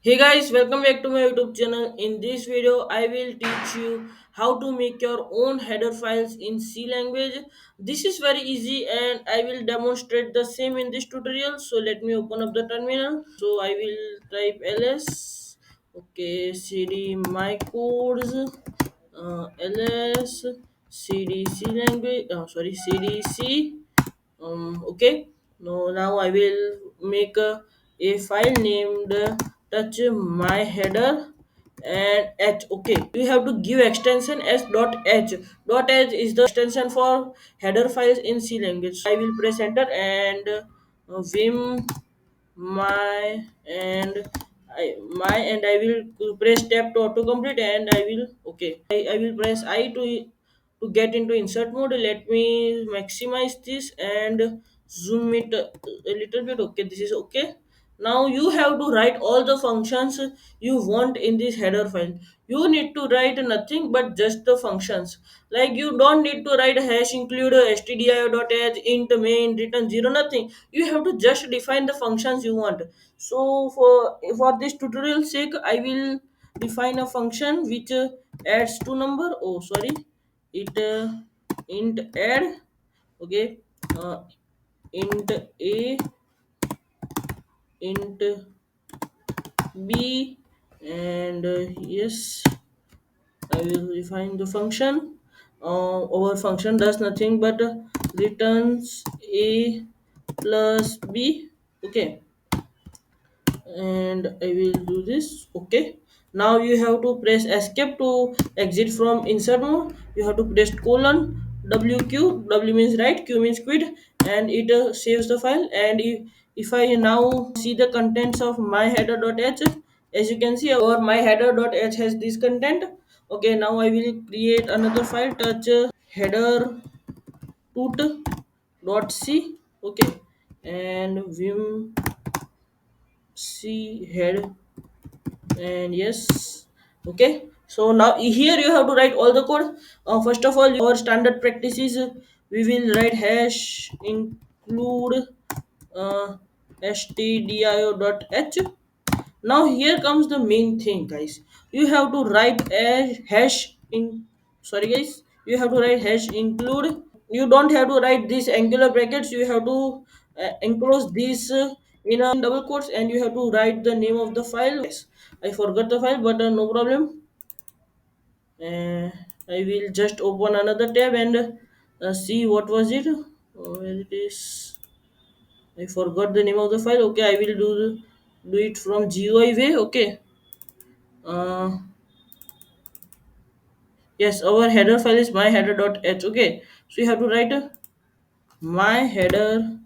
Hey guys, welcome back to my YouTube channel. In this video, I will teach you how to make your own header files in C language. This is very easy and I will demonstrate the same in this tutorial. So let me open up the terminal. So I will type ls. Okay, cd my codes, ls cd c language. Sorry, cd c. Okay, now I will make a file named touch my header and h. Okay, you have to give extension s dot h. Dot h is the extension for header files in C language. I will press enter and vim my and I will press tab to auto complete and I will okay. I will press I to get into insert mode. Let me maximize this and zoom it a little bit. Okay, this is okay. Now you have to write all the functions you want in this header file. You need to write nothing but just the functions. Like you don't need to write hash include stdio.h int main return zero, nothing. You have to just define the functions you want. So for this tutorial sake, I will define a function which adds two number. Oh, sorry, it int add. Okay, uh, int a, int b, and yes, I will define the function. Our function does nothing but returns a plus b. Okay, and I will do this. Okay. Now you have to press escape to exit from insert mode. You have to press colon WQ. W means right, Q means quit, and it saves the file. And if I now see the contents of my header.h, as you can see, our my header.h has this content. Okay, now I will create another file touch header toot.c. Okay, and vim c head, and yes. Okay, so now here you have to write all the code. First of all, our standard practice is we will write hash include stdio.h. Now here comes the main thing, guys. You have to write a hash in sorry guys, you have to write hash include. You don't have to write these angular brackets. You have to enclose these in double quotes, and you have to write the name of the file. Yes, I forgot the file, but no problem. I will just open another tab and see what was it. Where it is, I forgot the name of the file. Okay, I will do it from GUI way. Okay. uh, yes, our header file is my header.h. Okay, so you have to write my header.h,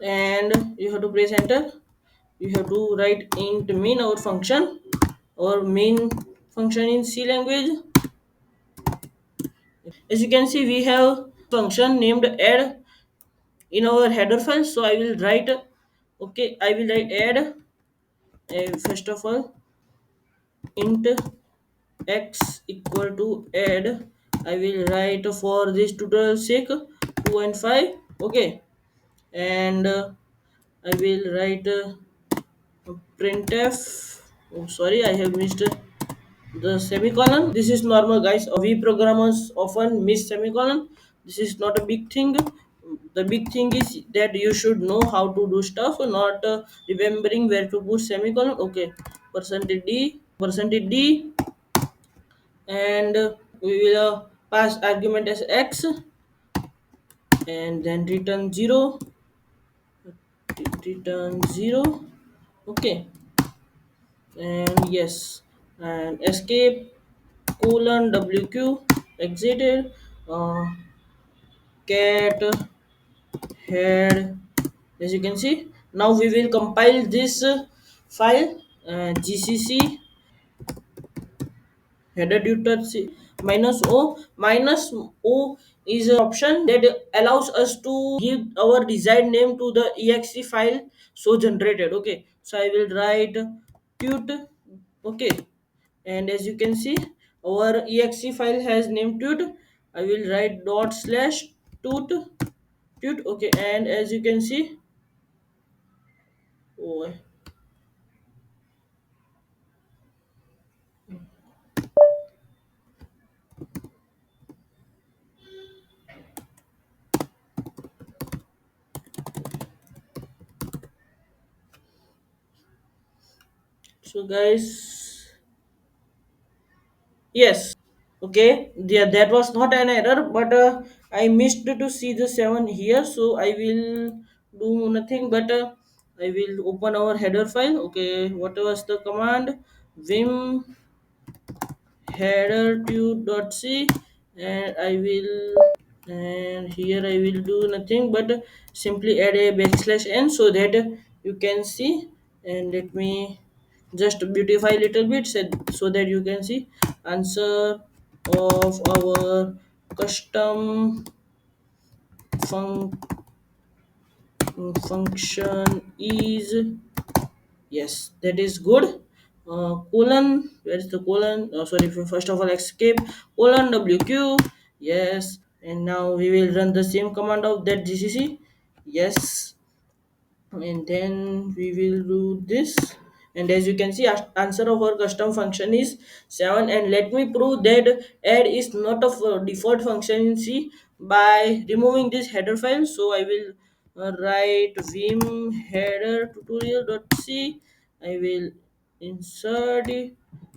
and you have to press enter. You have to write int main, our function, our main function in C language. As you can see, we have function named add in our header file. So I will write, okay, I will write add, first of all, int x equal to add. I will write for this tutorial sake 2 and 5. Okay, and I will write printf. Oh, sorry, I have missed the semicolon. This is normal, guys. We programmers often miss semicolon. This is not a big thing. The big thing is that you should know how to do stuff, not remembering where to put semicolon. Okay, percentage d, and we will pass argument as x, and then return 0. Okay, and yes, and escape colon wq exited, uh, cat head. As you can see, now we will compile this file, gcc header tutor minus o is an option that allows us to give our desired name to the exe file so generated. Okay, so I will write tut. Okay, and as you can see, our exe file has name tut. I will write dot slash tut. Okay, and as you can see, Oh, so guys, yes. Okay, yeah, that was not an error, but I missed to see the 7 here, so I will do nothing but I will open our header file. Okay, what was the command? Vim header to.c, and I will, and here I will do nothing but simply add a backslash n so that you can see. And let me just beautify little bit so that you can see answer of our custom fun- function is, yes, that is good. Colon, where is the colon? Oh, sorry, first of all, escape colon WQ. Yes, and now we will run the same command of that GCC. Yes, and then we will do this. And as you can see, answer of our custom function is 7. And let me prove that add is not a default function in C by removing this header file. So I will write vim header tutorial.c. I will insert it,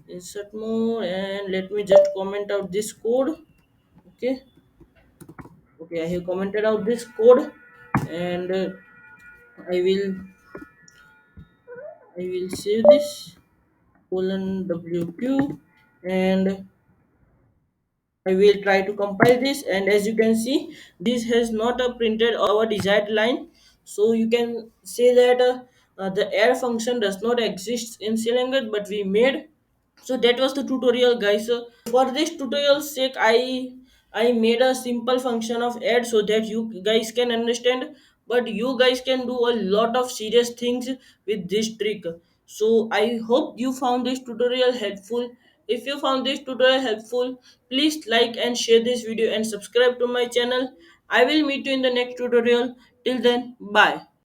insert more, and let me just comment out this code. Okay, okay, I have commented out this code. And I will I will save this colon WQ, and I will try to compile this. And as you can see, this has not printed our desired line. So you can say that the air function does not exist in C language, but we made. So that was the tutorial, guys. For this tutorial sake, I made a simple function of add so that you guys can understand, but you guys can do a lot of serious things with this trick. So I hope you found this tutorial helpful. If you found this tutorial helpful, please like and share this video and subscribe to my channel. I will meet you in the next tutorial. Till then, bye.